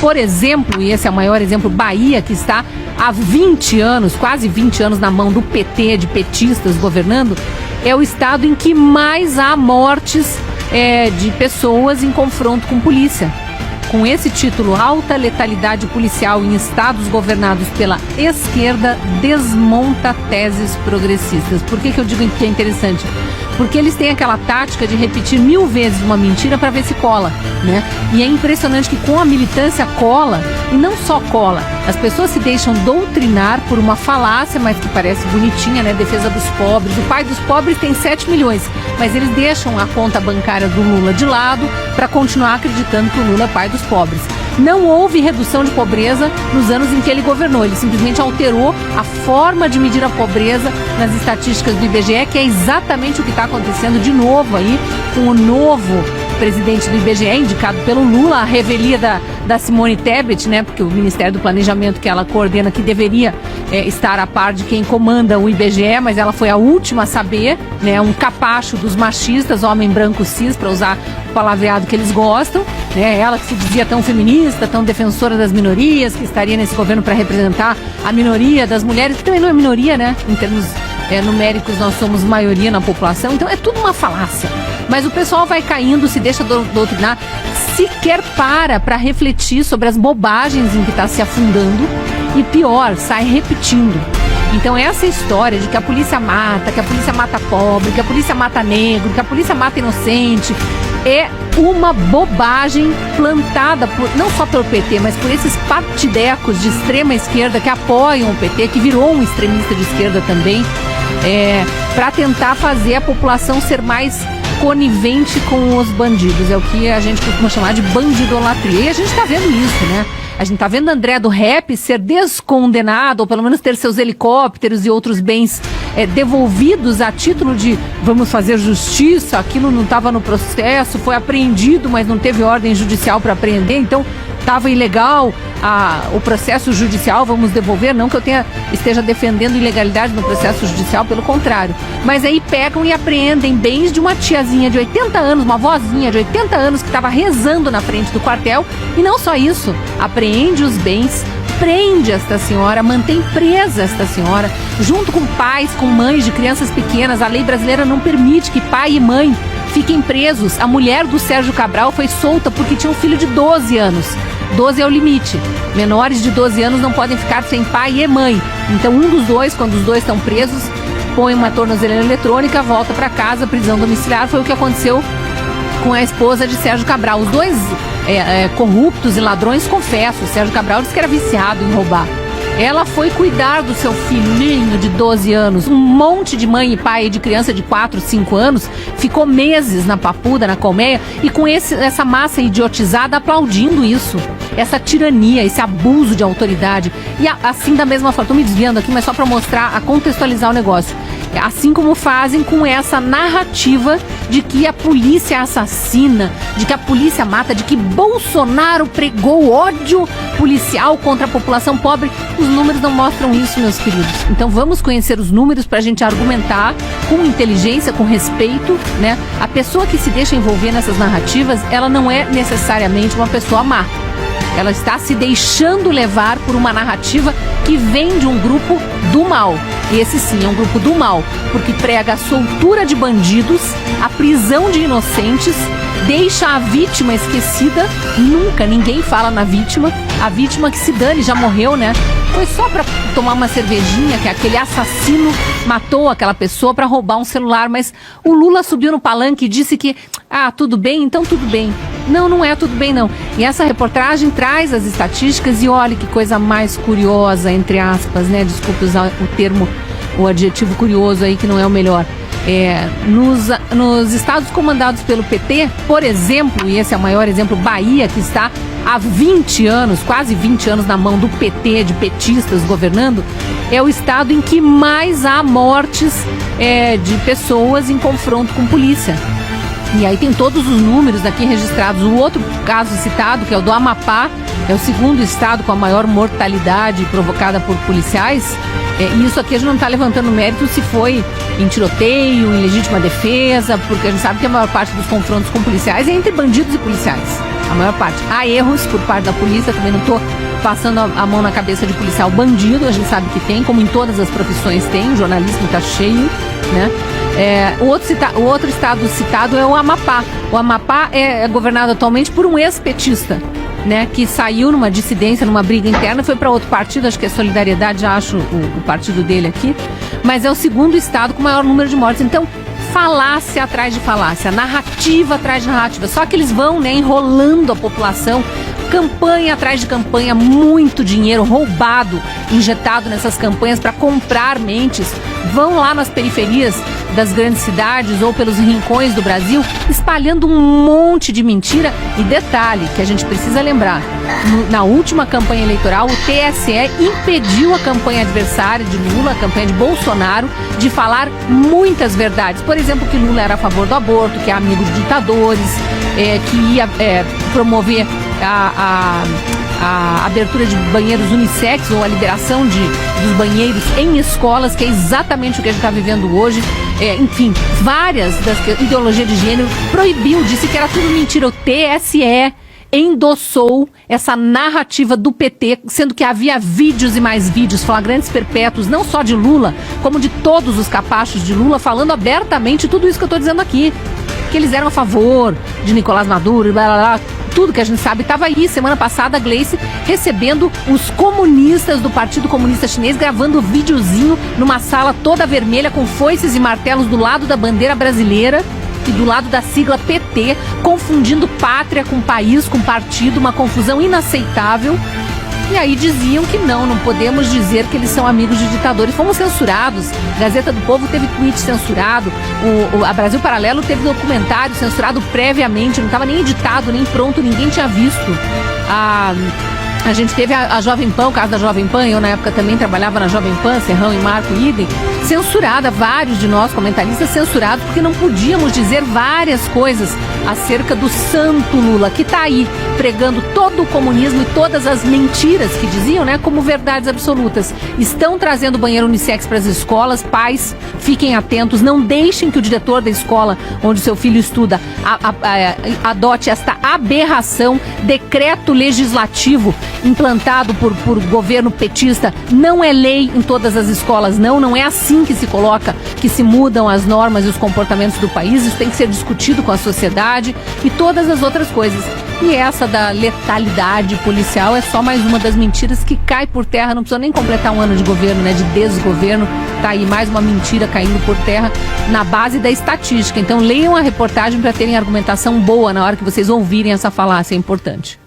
por exemplo, e esse é o maior exemplo, Bahia, que está há 20 anos, quase 20 anos na mão do PT, de petistas governando, é o estado em que mais há mortes de pessoas em confronto com polícia. Com esse título, Alta Letalidade Policial em Estados Governados pela Esquerda desmonta teses progressistas. Por que eu digo que é interessante? Porque eles têm aquela tática de repetir 1000 vezes uma mentira para ver se cola, né? E é impressionante que com a militância cola, e não só cola, as pessoas se deixam doutrinar por uma falácia, mas que parece bonitinha, né? Defesa dos pobres. O pai dos pobres tem 7 milhões, mas eles deixam a conta bancária do Lula de lado para continuar acreditando que o Lula é pai dos pobres. Não houve redução de pobreza nos anos em que ele governou. Ele simplesmente alterou a forma de medir a pobreza nas estatísticas do IBGE, que é exatamente o que está acontecendo de novo aí com o novo presidente do IBGE, indicado pelo Lula, a revelia da Simone Tebet, né? Porque o Ministério do Planejamento que ela coordena, que deveria estar a par de quem comanda o IBGE, mas ela foi a última a saber, né? Um capacho dos machistas, homem branco cis, para usar o palavreado que eles gostam, né? Ela que se dizia tão feminista, tão defensora das minorias, que estaria nesse governo para representar a minoria das mulheres, que também não é minoria, né? Em termos numéricos, nós somos maioria na população, então é tudo uma falácia. Mas o pessoal vai caindo, se deixa doutrinar, sequer para refletir sobre as bobagens em que está se afundando e pior, sai repetindo. Então essa história de que a polícia mata pobre, que a polícia mata negro, que a polícia mata inocente, é uma bobagem plantada não só pelo PT, mas por esses partidecos de extrema esquerda que apoiam o PT, que virou um extremista de esquerda também, para tentar fazer a população ser mais conivente com os bandidos. É o que a gente costuma chamar de bandidolatria. E a gente está vendo isso, né? A gente está vendo André do Rap ser descondenado, ou pelo menos ter seus helicópteros e outros bens devolvidos a título de vamos fazer justiça, aquilo não estava no processo, foi apreendido, mas não teve ordem judicial para apreender, então estava ilegal o processo judicial, vamos devolver. Não que eu esteja defendendo ilegalidade no processo judicial, pelo contrário. Mas aí pegam e apreendem bens de uma tiazinha de 80 anos, uma vozinha de 80 anos que estava rezando na frente do quartel. E não só isso, apreende os bens, prende esta senhora, mantém presa esta senhora, junto com pais, com mães de crianças pequenas. A lei brasileira não permite que pai e mãe fiquem presos. A mulher do Sérgio Cabral foi solta porque tinha um filho de 12 anos. 12 é o limite. Menores de 12 anos não podem ficar sem pai e mãe. Então um dos dois, quando os dois estão presos, põe uma tornozeleira eletrônica, volta para casa, prisão domiciliar. Foi o que aconteceu com a esposa de Sérgio Cabral. Os dois corruptos e ladrões confessam. O Sérgio Cabral disse que era viciado em roubar. Ela foi cuidar do seu filhinho de 12 anos. Um monte de mãe e pai de criança de 4, 5 anos ficou meses na Papuda, na colmeia, e com essa massa idiotizada aplaudindo isso. Essa tirania, esse abuso de autoridade. E assim, da mesma forma, estou me desviando aqui, mas só para mostrar, a contextualizar o negócio. Assim como fazem com essa narrativa de que a polícia assassina, de que a polícia mata, de que Bolsonaro pregou ódio policial contra a população pobre. Os números não mostram isso, meus queridos. Então vamos conhecer os números para a gente argumentar com inteligência, com respeito, né? A pessoa que se deixa envolver nessas narrativas, ela não é necessariamente uma pessoa má. Ela está se deixando levar por uma narrativa que vem de um grupo do mal. Esse sim é um grupo do mal, porque prega a soltura de bandidos, a prisão de inocentes, deixa a vítima esquecida. Nunca ninguém fala na vítima. A vítima que se dane, já morreu, né? Foi só para tomar uma cervejinha que aquele assassino matou aquela pessoa para roubar um celular. Mas o Lula subiu no palanque e disse que, tudo bem, então tudo bem. Não, não é tudo bem, não. E essa reportagem traz as estatísticas e olha que coisa mais curiosa, entre aspas, né? Desculpe usar o adjetivo curioso aí, que não é o melhor. Nos estados comandados pelo PT, por exemplo, e esse é o maior exemplo, Bahia, que está há 20 anos, quase 20 anos na mão do PT, de petistas governando, é o estado em que mais há mortes de pessoas em confronto com polícia. E aí tem todos os números aqui registrados. O outro caso citado, que é o do Amapá, é o segundo estado com a maior mortalidade provocada por policiais. Isso aqui a gente não está levantando mérito se foi em tiroteio, em legítima defesa, porque a gente sabe que a maior parte dos confrontos com policiais é entre bandidos e policiais. A maior parte. Há erros por parte da polícia, também não estou passando a mão na cabeça de policial bandido, a gente sabe que tem, como em todas as profissões tem, o jornalismo está cheio, né? O outro estado citado é o Amapá. O Amapá é governado atualmente por um ex-petista, né, que saiu numa dissidência, numa briga interna, foi para outro partido, acho que é Solidariedade, já acho o partido dele aqui, mas é o segundo estado com o maior número de mortes. Então, falácia atrás de falácia, narrativa atrás de narrativa, só que eles vão, né, enrolando a população, campanha atrás de campanha, muito dinheiro roubado, injetado nessas campanhas para comprar mentes, vão lá nas periferias das grandes cidades ou pelos rincões do Brasil, espalhando um monte de mentira. E detalhe, que a gente precisa lembrar, na última campanha eleitoral, o TSE impediu a campanha adversária de Lula, a campanha de Bolsonaro, de falar muitas verdades. Por exemplo, que Lula era a favor do aborto, que é amigo de ditadores, que ia promover a abertura de banheiros unissex ou a liberação dos banheiros em escolas, que é exatamente o que a gente está vivendo hoje. Enfim, várias das ideologias de gênero proibiu, disse que era tudo mentira. O TSE endossou essa narrativa do PT, sendo que havia vídeos e mais vídeos, flagrantes perpétuos, não só de Lula, como de todos os capachos de Lula, falando abertamente tudo isso que eu estou dizendo aqui. Que eles eram a favor de Nicolás Maduro, blá, blá, blá, tudo que a gente sabe. Estava aí, semana passada, a Gleice recebendo os comunistas do Partido Comunista Chinês, gravando videozinho numa sala toda vermelha, com foices e martelos do lado da bandeira brasileira e do lado da sigla PT, confundindo pátria com país, com partido, uma confusão inaceitável. E aí diziam que não podemos dizer que eles são amigos de ditadores. Fomos censurados. Gazeta do Povo teve tweet censurado. A Brasil Paralelo teve documentário censurado previamente. Não estava nem editado, nem pronto, ninguém tinha visto. A gente teve a Jovem Pan, o caso da Jovem Pan, eu na época também trabalhava na Jovem Pan, Serrão e Marco Idem, censurada, vários de nós comentaristas censurados, porque não podíamos dizer várias coisas acerca do santo Lula, que está aí pregando todo o comunismo e todas as mentiras que diziam, né, como verdades absolutas. Estão trazendo banheiro unissex para as escolas. Pais, fiquem atentos, não deixem que o diretor da escola onde seu filho estuda adote esta aberração. Decreto legislativo implantado por governo petista não é lei em todas as escolas, não é assim que se coloca, que se mudam as normas e os comportamentos do país. Isso tem que ser discutido com a sociedade e todas as outras coisas. E essa da letalidade policial é só mais uma das mentiras que cai por terra. Não precisa nem completar um ano de governo, né, de desgoverno. Tá aí mais uma mentira caindo por terra na base da estatística. Então leiam a reportagem para terem argumentação boa na hora que vocês ouvirem essa falácia, é importante.